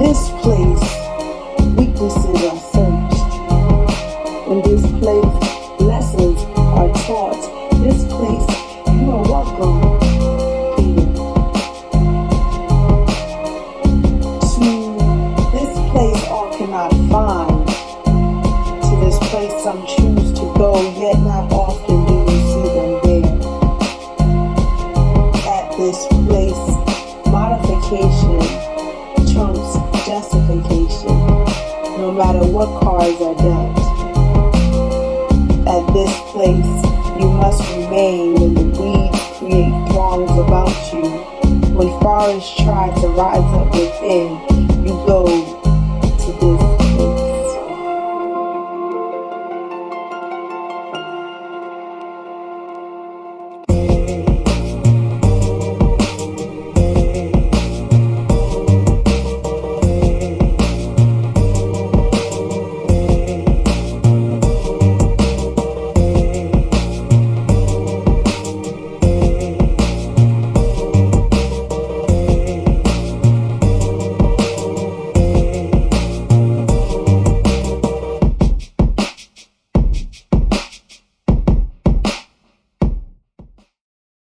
this place, weaknesses are searched. In this place, lessons are taught. This place, you are welcome here. To this place, all cannot find. To this place, some choose to go, yet not often do you see them there. At this place, modification trumps justification, no matter what cards are dealt. At this place, you must remain when the weeds create throngs about you. When forests try to rise up within, you go